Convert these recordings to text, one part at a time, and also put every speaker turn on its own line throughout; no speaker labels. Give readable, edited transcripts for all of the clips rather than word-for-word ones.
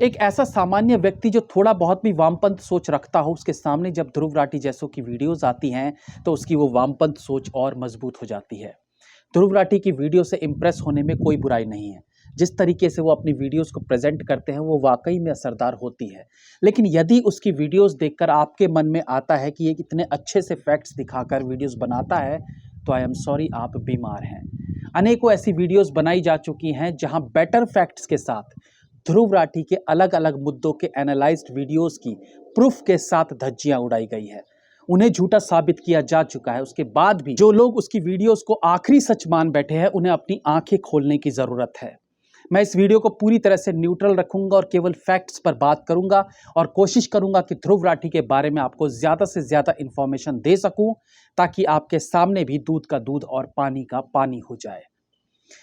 एक ऐसा सामान्य व्यक्ति जो थोड़ा बहुत भी वामपंथ सोच रखता हो, उसके सामने जब ध्रुव राठी जैसों की वीडियोस आती हैं तो उसकी वो वामपंथ सोच और मजबूत हो जाती है। ध्रुव राठी की वीडियो से इम्प्रेस होने में कोई बुराई नहीं है। जिस तरीके से वो अपनी वीडियोस को प्रेजेंट करते हैं वो वाकई में असरदार होती है। लेकिन यदि उसकी वीडियोस देखकर आपके मन में आता है कि ये कितने अच्छे से फैक्ट्स दिखाकर वीडियोस बनाता है, तो आई एम सॉरी, आप बीमार हैं। अनेकों ऐसी वीडियोस बनाई जा चुकी हैं जहां बेटर फैक्ट्स के साथ ध्रुव राठी के अलग अलग मुद्दों के एनालाइज्ड वीडियोस की प्रूफ के साथ धज्जियां उड़ाई गई है। उन्हें झूठा साबित किया जा चुका है। उसके बाद भी जो लोग उसकी वीडियोस को आखिरी सच मान बैठे हैं, उन्हें अपनी आंखें खोलने की जरूरत है। मैं इस वीडियो को पूरी तरह से न्यूट्रल रखूंगा और केवल फैक्ट्स पर बात करूंगा और कोशिश करूंगा कि ध्रुव राठी के बारे में आपको ज्यादा से ज्यादा इंफॉर्मेशन दे सकूं, ताकि आपके सामने भी दूध का दूध और पानी का पानी हो जाए।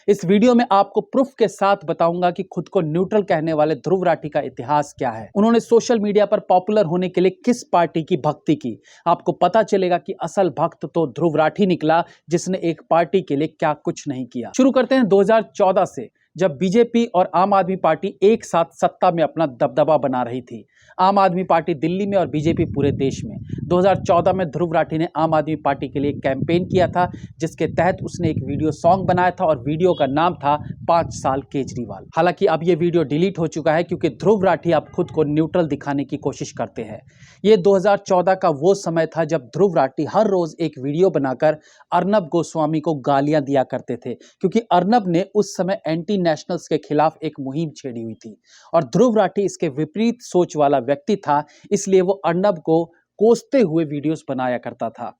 इस वीडियो में आपको प्रूफ के साथ बताऊंगा कि खुद को न्यूट्रल कहने वाले ध्रुव राठी का इतिहास क्या है, उन्होंने सोशल मीडिया पर पॉपुलर होने के लिए किस पार्टी की भक्ति की। आपको पता चलेगा कि असल भक्त तो ध्रुव राठी निकला, जिसने एक पार्टी के लिए क्या कुछ नहीं किया। शुरू करते हैं 2014 से, जब बीजेपी और आम आदमी पार्टी एक साथ सत्ता में अपना दबदबा बना रही थी। आम आदमी पार्टी दिल्ली में और बीजेपी पूरे देश में। 2014 में ध्रुव राठी ने आम आदमी पार्टी के लिए कैंपेन किया था, जिसके तहत उसने एक वीडियो सॉन्ग बनाया था और वीडियो का नाम था 5 साल केजरीवाल। हालांकि अब यह वीडियो डिलीट हो चुका है, क्योंकि ध्रुव राठी अब खुद को न्यूट्रल दिखाने की कोशिश करते हैं। ये 2014 का वो समय था जब ध्रुव राठी हर रोज एक वीडियो बनाकर अर्नब गोस्वामी को गालियां दिया करते थे, क्योंकि अर्नब ने उस समय एंटी नेशनल्स के खिलाफ एक मुहिम छेड़ी हुई थी और ध्रुव राठी इसके विपरीत सोच वाला व्यक्ति था, इसलिए वो अर्नब को कोसते हुए वीडियोस बनाया करता था।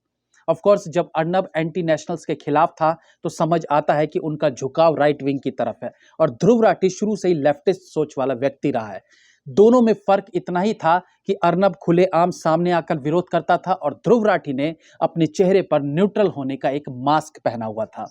ऑफ कोर्स, जब अर्नब एंटी नेशनल्स के खिलाफ था तो समझ आता है कि उनका झुकाव राइट विंग की तरफ है और ध्रुव राठी शुरू से ही लेफ्टिस्ट सोच वाला व्यक्ति रहा है। दोनों में फर्क इतना ही था कि अर्नब खुलेआम सामने आकर विरोध करता था और ध्रुव राठी ने अपने चेहरे पर न्यूट्रल होने का एक मास्क पहना हुआ था।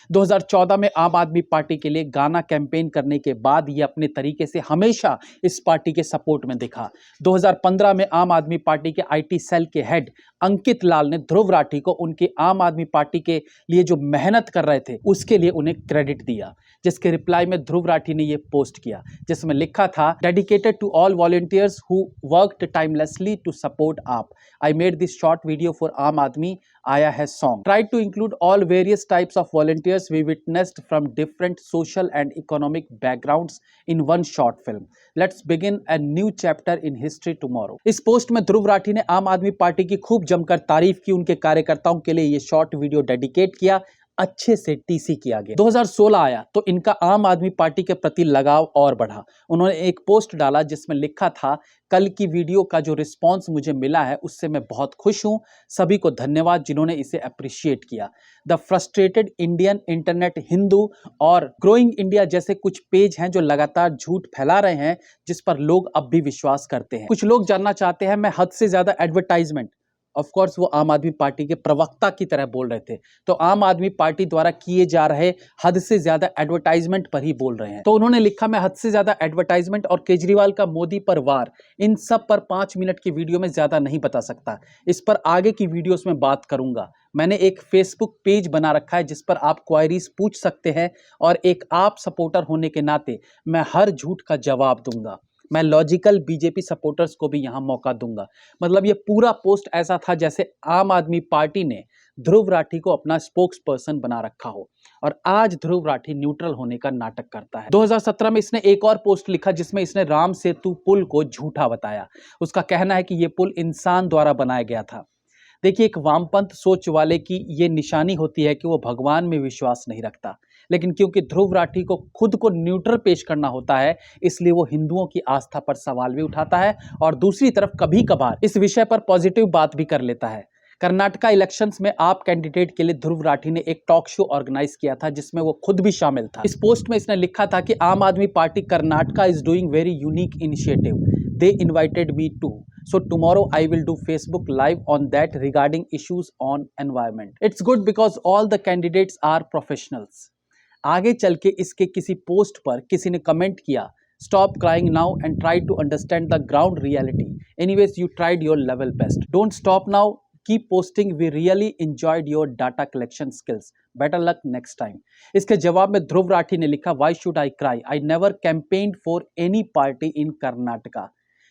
2014 में आम आदमी पार्टी के लिए गाना कैंपेन करने के बाद ये अपने तरीके से हमेशा इस पार्टी के सपोर्ट में दिखा। 2015 में आम आदमी पार्टी के आईटी सेल के हेड अंकित लाल ने ध्रुव राठी को उनके आम आदमी पार्टी के लिए जो मेहनत कर रहे थे उसके लिए उन्हें क्रेडिट दिया, जिसके रिप्लाई में ध्रुव राठी ने ये पोस्ट किया, जिसमें लिखा था, dedicated to all volunteers who worked timelessly to support AAP, I made this short video for Aam Aadmi Aaya Hai song, tried to include all various types of volunteers we witnessed from different social and economic backgrounds in one short film. Let's begin a new chapter in history tomorrow. इस post में ध्रुव राठी ने आम आदमी party की खूब जमकर तारीफ की, उनके कार्यकर्ताओं के लिए ये शॉर्ट वीडियो डेडिकेट किया, अच्छे से टीसी किया गया। 2016 आया तो इनका आम आदमी पार्टी के प्रति लगाव और बढ़ा। उन्होंने एक पोस्ट डाला जिसमें लिखा था, कल की वीडियो का जो रिस्पांस मुझे मिला है उससे मैं बहुत खुश हूं, सभी को धन्यवाद जिन्होंने इसे अप्रिशिएट किया। The frustrated Indian, internet Hindu और ग्रोइंग इंडिया जैसे कुछ पेज हैं जो लगातार झूठ फैला रहे हैं, जिस पर लोग अब भी विश्वास करते हैं। कुछ लोग जानना चाहते हैं मैं हद से ज्यादा एडवर्टाइजमेंट, ऑफ कोर्स वो आम आदमी पार्टी के प्रवक्ता की तरह बोल रहे थे, तो आम आदमी पार्टी द्वारा किए जा रहे हद से ज्यादा एडवर्टाइजमेंट पर ही बोल रहे हैं। तो उन्होंने लिखा, मैं हद से ज्यादा एडवर्टाइजमेंट और केजरीवाल का मोदी पर वार, इन सब पर 5 मिनट की वीडियो में ज्यादा नहीं बता सकता। इस पर आगे की वीडियोस में बात करूंगा। मैंने एक फेसबुक पेज बना रखा है जिस पर आप क्वायरीज पूछ सकते हैं और एक आप सपोर्टर होने के नाते मैं हर झूठ का जवाब दूंगा। मैं लॉजिकल बीजेपी सपोर्टर्स को भी यहां मौका दूंगा। मतलब ये पूरा पोस्ट ऐसा था जैसे आम आदमी पार्टी ने ध्रुव राठी को अपना स्पोक्स पर्सन बना रखा हो और आज ध्रुव राठी न्यूट्रल होने का नाटक करता है। 2017 में इसने एक और पोस्ट लिखा जिसमें इसने राम सेतु पुल को झूठा बताया। उसका कहना है कि यह पुल इंसान द्वारा बनाया गया था। देखिए, एक वामपंथ सोच वाले की ये निशानी होती है कि वो भगवान में विश्वास नहीं रखता, लेकिन क्योंकि ध्रुव राठी को खुद को न्यूट्रल पेश करना होता है, इसलिए वो हिंदुओं की आस्था पर सवाल भी उठाता है और दूसरी तरफ कभी कभार इस विषय पर पॉजिटिव बात भी कर लेता है। कर्नाटका इलेक्शंस में आप कैंडिडेट के लिए ध्रुव राठी ने एक टॉक शो ऑर्गेनाइज किया था जिसमें वो खुद भी शामिल था। इस पोस्ट में इसने लिखा था कि आम आदमी party Karnataka is doing very unique initiative, they invited me too, so tomorrow I will do Facebook live on that regarding issues on environment. It's good because all the candidates are professionals. आगे चल के इसके किसी post पर किसी ने comment किया, stop crying now and try to understand the ground reality. Anyways, you tried your level best. Don't stop now, keep posting, we really enjoyed your data collection skills. Better luck next time. इसके जवाब में ध्रुव राठी ने लिखा, why should I cry, I never campaigned for any party इन कर्नाटका।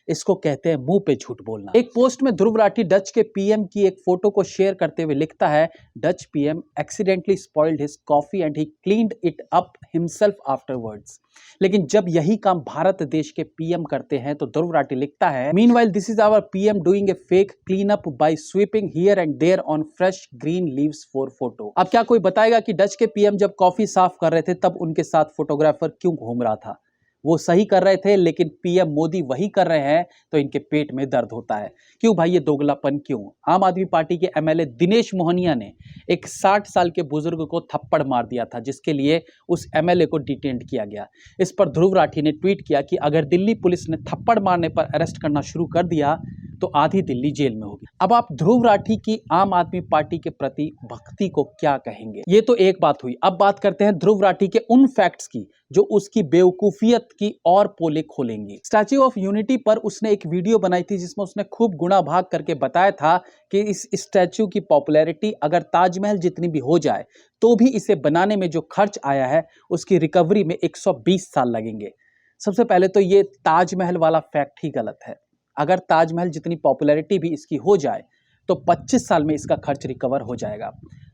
इसको कहते हैं मुंह पे झूठ बोलना। एक पोस्ट में ध्रुव राठी डच के पीएम की एक फोटो को शेयर करते हुए लिखता है, Dutch PM accidentally spoiled his coffee and he cleaned it up himself afterwards. लेकिन जब यही काम भारत देश के पीएम करते हैं तो ध्रुव राठी लिखता है, meanwhile this is our PM doing a fake clean up by sweeping here and there on fresh green leaves for photo. अब क्या कोई बताएगा कि डच के पीएम जब कॉफी साफ कर रहे थे तब उनके साथ फोटोग्राफर क्यों घूम रहा था? वो सही कर रहे थे, लेकिन पीएम मोदी वही कर रहे हैं तो इनके पेट में दर्द होता है। क्यों भाई, ये दोगलापन क्यों? आम आदमी पार्टी के एमएलए दिनेश मोहनिया ने एक 60 साल के बुजुर्ग को थप्पड़ मार दिया था, जिसके लिए उस एमएलए को डिटेंड किया गया। इस पर ध्रुव राठी ने ट्वीट किया कि अगर दिल्ली पुलिस ने थप्पड़ मारने पर अरेस्ट करना शुरू कर दिया तो आधी दिल्ली जेल में होगी। अब आप ध्रुव राठी की आम आदमी पार्टी के प्रति भक्ति को क्या कहेंगे? ये तो एक बात हुई। अब बात करते हैं ध्रुव राठी के उन फैक्ट्स की जो उसकी बेवकूफियत की और पोले खोलेंगी। स्टैच्यू ऑफ यूनिटी पर उसने एक वीडियो बनाई थी जिसमें उसने खूब गुणा भाग करके बताया था कि इस स्टैच्यू की पॉपुलैरिटी अगर ताजमहल जितनी भी हो जाए तो भी इसे बनाने में जो खर्च आया है उसकी रिकवरी में 120 साल लगेंगे। सबसे पहले तो ये ताजमहल वाला फैक्ट ही गलत है। अगर ताजमहल जितनी पॉपुलैरिटी भी इसकी हो जाए तो 25 साल में इसका खर्च रिकवर हो जाएगा।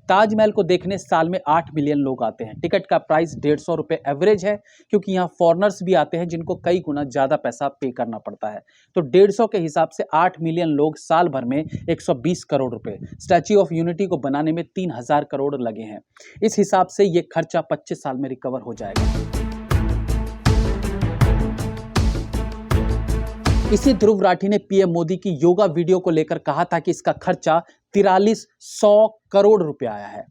ताजमहल को देखने साल में 8 मिलियन लोग आते हैं। टिकट का प्राइस 150 रुपये एवरेज है, क्योंकि यहाँ फॉरेनर्स भी आते हैं जिनको कई गुना ज़्यादा पैसा पे करना पड़ता है। तो 150 के हिसाब से 8 मिलियन लोग साल भर में 120 करोड़ रुपए। स्टैच्यू ऑफ यूनिटी को बनाने में 3000 करोड़ लगे हैं। इस हिसाब से ये खर्चा 25 साल में रिकवर हो जाएगा। इसी ध्रुव राठी ने पीएम मोदी की योगा वीडियो को लेकर कहा था कि इसका खर्चा 4300 करोड़ रुपए आया है।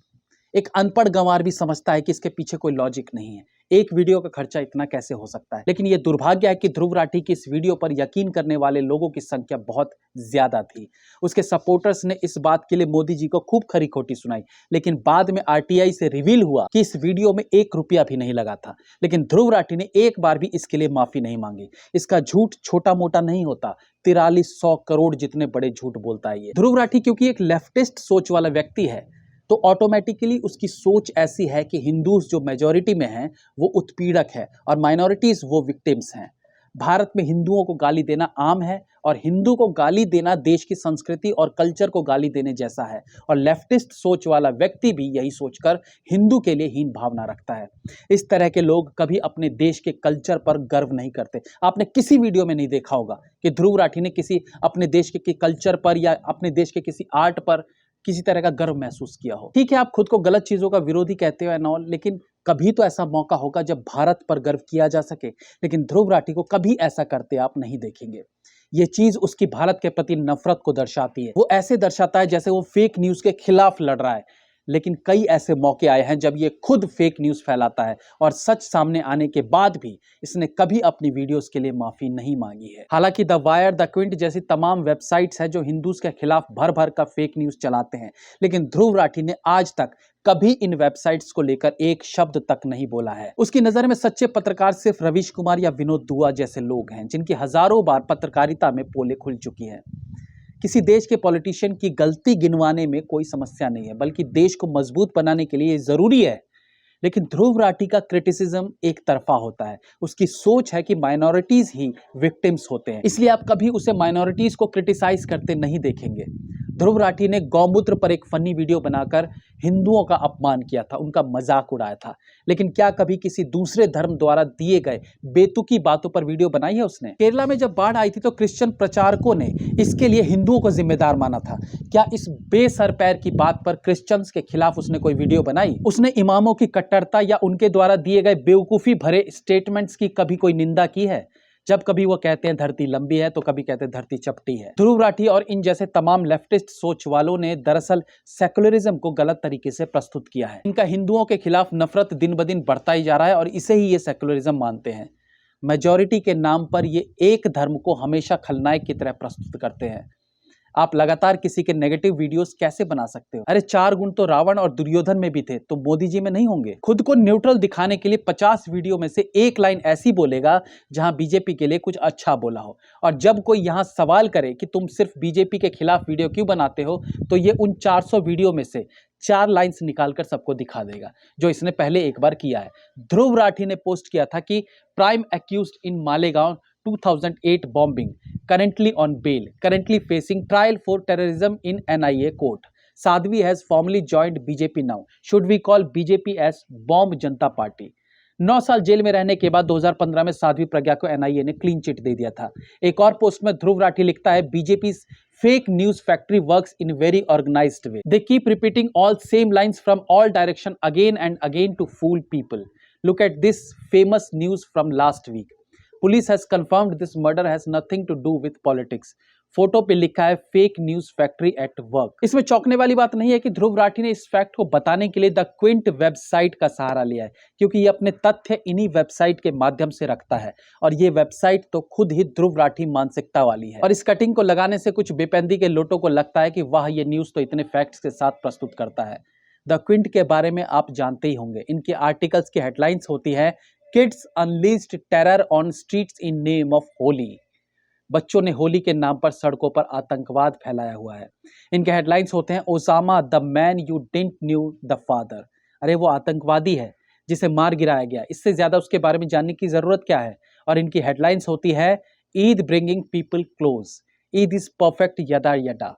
एक अनपढ़ गंवार भी समझता है कि इसके पीछे कोई लॉजिक नहीं है। एक वीडियो का खर्चा इतना कैसे हो सकता है? लेकिन यह दुर्भाग्य है कि ध्रुव राठी की इस वीडियो पर यकीन करने वाले लोगों की संख्या बहुत ज्यादा थी। उसके सपोर्टर्स ने इस बात के लिए मोदी जी को खूब खरी खोटी सुनाई, लेकिन बाद में आरटीआई से रिवील हुआ कि इस वीडियो में 1 रुपया भी नहीं लगा था। लेकिन ध्रुव राठी ने एक बार भी इसके लिए माफी नहीं मांगी। इसका झूठ छोटा मोटा नहीं होता, 4300 करोड़ जितने बड़े झूठ बोलता है ये। ध्रुव राठी क्योंकि एक लेफ्टिस्ट सोच वाला व्यक्ति है तो ऑटोमेटिकली उसकी सोच ऐसी है कि हिंदूज जो मेजॉरिटी में हैं वो उत्पीड़क है और माइनॉरिटीज वो विक्टिम्स हैं। भारत में हिंदुओं को गाली देना आम है और हिंदू को गाली देना देश की संस्कृति और कल्चर को गाली देने जैसा है। और लेफ्टिस्ट सोच वाला व्यक्ति भी यही सोचकर हिंदू के लिए हीन भावना रखता है। इस तरह के लोग कभी अपने देश के कल्चर पर गर्व नहीं करते। आपने किसी वीडियो में नहीं देखा होगा कि ध्रुव राठी ने किसी अपने देश के कल्चर पर या अपने देश के किसी आर्ट पर किसी तरह का गर्व महसूस किया हो। ठीक है, आप खुद को गलत चीजों का विरोधी कहते हो एंड ऑल, लेकिन कभी तो ऐसा मौका होगा जब भारत पर गर्व किया जा सके। लेकिन ध्रुव राठी को कभी ऐसा करते आप नहीं देखेंगे। ये चीज उसकी भारत के प्रति नफरत को दर्शाती है। वो ऐसे दर्शाता है जैसे वो फेक न्यूज के खिलाफ लड़ रहा है। लेकिन कई ऐसे मौके आए हैं जब ये खुद फेक न्यूज फैलाता है और सच सामने आने के बाद भी इसने कभी अपनी वीडियोस के लिए माफी नहीं मांगी है। हालांकि द वायर, द क्विंट जैसी तमाम वेबसाइट्स हैं जो हिंदूज के खिलाफ भर भर का फेक न्यूज चलाते हैं, लेकिन ध्रुव राठी ने आज तक कभी इन वेबसाइट्स को लेकर एक शब्द तक नहीं बोला है। उसकी नजर में सच्चे पत्रकार सिर्फ रवीश कुमार या विनोद दुआ जैसे लोग हैं जिनकी हजारों बार पत्रकारिता में पोले खुल चुकी है। किसी देश के पॉलिटिशियन की गलती गिनवाने में कोई समस्या नहीं है, बल्कि देश को मजबूत बनाने के लिए ये जरूरी है। लेकिन ध्रुव राठी का क्रिटिसिज्म एक तरफा होता है। उसकी सोच है कि माइनॉरिटीज ही विक्टिम्स होते हैं, इसलिए आप कभी उसे माइनॉरिटीज को क्रिटिसाइज करते नहीं देखेंगे। ध्रुव राठी ने गौमूत्र पर एक फनी वीडियो बनाकर हिंदुओं का अपमान किया था, उनका मजाक उड़ाया था। लेकिन क्या कभी किसी दूसरे धर्म द्वारा दिए गए बेतुकी बातों पर वीडियो बनाई है उसने? केरला में जब बाढ़ आई थी तो क्रिश्चियन प्रचारकों ने इसके लिए हिंदुओं को जिम्मेदार माना था। क्या इस बेसर पैर की बात पर क्रिश्चियंस के खिलाफ उसने कोई वीडियो बनाई? उसने इमामों की कट्टरता या उनके द्वारा दिए गए बेवकूफी भरे स्टेटमेंट्स की कभी कोई निंदा की है? जब कभी वो कहते हैं धरती लंबी है तो कभी कहते हैं धरती चपटी है। ध्रुव राठी और इन जैसे तमाम लेफ्टिस्ट सोच वालों ने दरअसल सेकुलरिज्म को गलत तरीके से प्रस्तुत किया है। इनका हिंदुओं के खिलाफ नफरत दिन ब दिन बढ़ता ही जा रहा है और इसे ही ये सेकुलरिज्म मानते हैं। मेजॉरिटी के नाम पर ये एक धर्म को हमेशा खलनायक की तरह प्रस्तुत करते हैं। आप लगातार किसी के नेगेटिव वीडियोस कैसे बना सकते हो? अरे 4 गुण तो रावण और दुर्योधन में भी थे, तो मोदी जी में नहीं होंगे? खुद को न्यूट्रल दिखाने के लिए 50 वीडियो में से एक लाइन ऐसी बोलेगा जहां बीजेपी के लिए कुछ अच्छा बोला हो। और जब कोई यहां सवाल करे कि तुम सिर्फ बीजेपी के खिलाफ वीडियो क्यों बनाते हो, तो ये उन 400 वीडियो में से 4 लाइन्स निकालकर सबको दिखा देगा, जो इसने पहले एक बार किया है। ध्रुव राठी ने पोस्ट किया था कि prime accused in Malegaon 2008 bombing, currently on bail, currently facing trial for terrorism in NIA court. Sadhvi has formally joined BJP now. Should we call BJP as Bomb Janata Party? 9 साल जेल में रहने के बाद 2015 में साध्वी प्रज्ञा को एनआईए ने clean chit दे दिया था। एक और पोस्ट में ध्रुव राठी लिखता है, BJP fake news factory works in very organised way. They keep repeating all same lines from all direction again and again to fool people. Look at this famous news from last week. Police has confirmed this murder has nothing to do with politics. Photo पे लिखा है fake news factory at work. इसमें चौंकने वाली बात नहीं है कि ध्रुव राठी ने इस फैक्ट को बताने के लिए द क्विंट वेबसाइट का सहारा लिया है, क्योंकि ये अपने तथ्य इन्हीं वेबसाइट के माध्यम से रखता है और ये वेबसाइट तो खुद ही ध्रुव राठी मानसिकता वाली है। और इस कटिंग को लगाने से कुछ बेपंदी के लोटों को लगता है कि वाह, ये न्यूज तो इतने फैक्ट्स के साथ प्रस्तुत करता है। द क्विंट के बारे में आप जानते ही होंगे। इनके आर्टिकल्स की हेडलाइंस होती है, kids unleashed terror on streets in name of Holi. बच्चों ने होली के नाम पर सड़कों पर आतंकवाद फैलाया हुआ है। इनके हेडलाइंस होते हैं, Osama the man you didn't knew the father. अरे वो आतंकवादी है जिसे मार गिराया गया, इससे ज्यादा उसके बारे में जानने की जरूरत क्या है। और इनकी हेडलाइंस होती है, Eid bringing people close, Eid is perfect यदा यदा।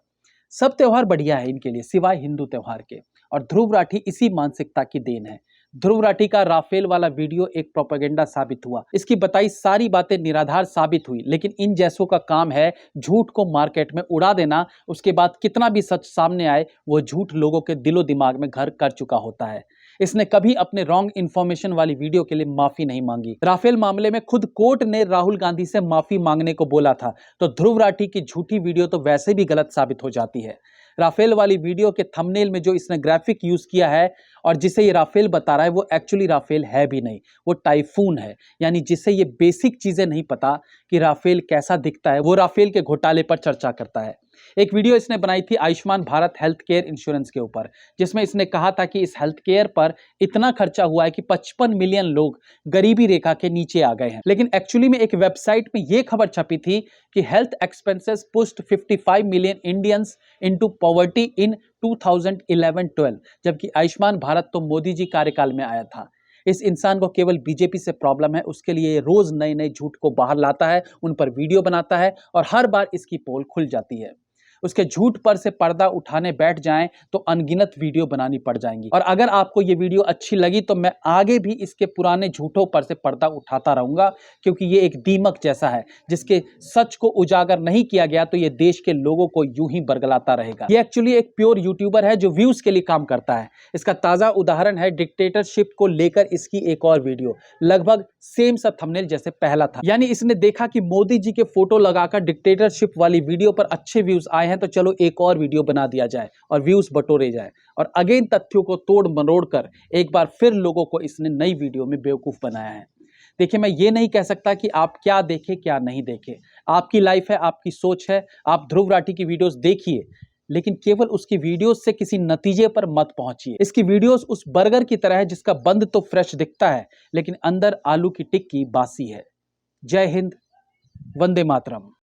सब त्योहार बढ़िया है इनके लिए सिवाय हिंदू त्योहार के, और ध्रुव राठी इसी मानसिकता की देन है। ध्रुव राठी का राफेल वाला वीडियो एक प्रोपेगेंडा साबित हुआ, इसकी बताई सारी बातें निराधार साबित हुई, लेकिन इन जैसों का काम है झूठ को मार्केट में उड़ा देना। उसके बाद कितना भी सच सामने आए, वो झूठ लोगों के दिलो दिमाग में घर कर चुका होता है। इसने कभी अपने रॉन्ग इन्फॉर्मेशन वाली वीडियो के लिए माफी नहीं मांगी। राफेल मामले में खुद कोर्ट ने राहुल गांधी से माफी मांगने को बोला था, तो ध्रुव राठी की झूठी वीडियो तो वैसे भी गलत साबित हो जाती है। राफेल वाली वीडियो के थंबनेल में जो इसने ग्राफिक यूज किया है और जिसे ये राफेल बता रहा है, वो एक्चुअली राफेल है भी नहीं, वो टाइफून है। यानी जिसे ये बेसिक चीजें नहीं पता कि राफेल कैसा दिखता है, वो राफेल के घोटाले पर चर्चा करता है। एक वीडियो इसने बनाई थी Ayushman Bharat health care insurance के ऊपर, जिसमें इसने कहा था कि इस हेल्थ केयर पर इतना खर्चा हुआ है कि 55 मिलियन लोग गरीबी रेखा के नीचे आ गए हैं। लेकिन एक्चुअली में एक वेबसाइट में यह खबर छपी थी कि health expenses pushed 55 million Indians into poverty in 2011-12, जबकि आयुष्मान भारत तो मोदी जी कार्यकाल में आया था। इस इंसान को केवल बीजेपी से प्रॉब्लम है, उसके लिए रोज नए नए झूठ को बाहर लाता है, उन पर वीडियो बनाता है और हर बार इसकी पोल खुल जाती है। उसके झूठ पर से पर्दा उठाने बैठ जाएं तो अनगिनत वीडियो बनानी पड़ जाएंगी। और अगर आपको ये वीडियो अच्छी लगी तो मैं आगे भी इसके पुराने झूठों पर से पर्दा उठाता रहूंगा, क्योंकि ये एक दीमक जैसा है, जिसके सच को उजागर नहीं किया गया तो ये देश के लोगों को यूं ही बरगलाता रहेगा। ये एक्चुअली एक प्योर यूट्यूबर है जो व्यूज के लिए काम करता है। इसका ताजा उदाहरण है डिक्टेटरशिप को लेकर इसकी एक और वीडियो, लगभग सेम सा थंबनेल जैसे पहला था। यानी इसने देखा कि मोदी जी के फोटो लगाकर डिक्टेटरशिप वाली वीडियो पर अच्छे व्यूज आए हैं, तो चलो एक और वीडियो बना दिया जाए और व्यूज बटोरे जाए। और अगेन तथ्यों को तोड़ मरोड़ कर एक बार फिर लोगों को इसने नई वीडियो में बेवकूफ बनाया है। देखिए, मैं ये नहीं कह सकता कि आप क्या देखें क्या नहीं देखें, आपकी लाइफ है, आपकी सोच है। आप ध्रुव राठी की वीडियोस देखिए, लेकिन केवल उसकी वीडियोस से किसी नतीजे पर मत पहुंचिए। इसकी वीडियोस उस बर्गर की तरह है जिसका बंद तो फ्रेश दिखता है, लेकिन अंदर आलू की टिक्की बासी है। जय हिंद, वंदे मातरम।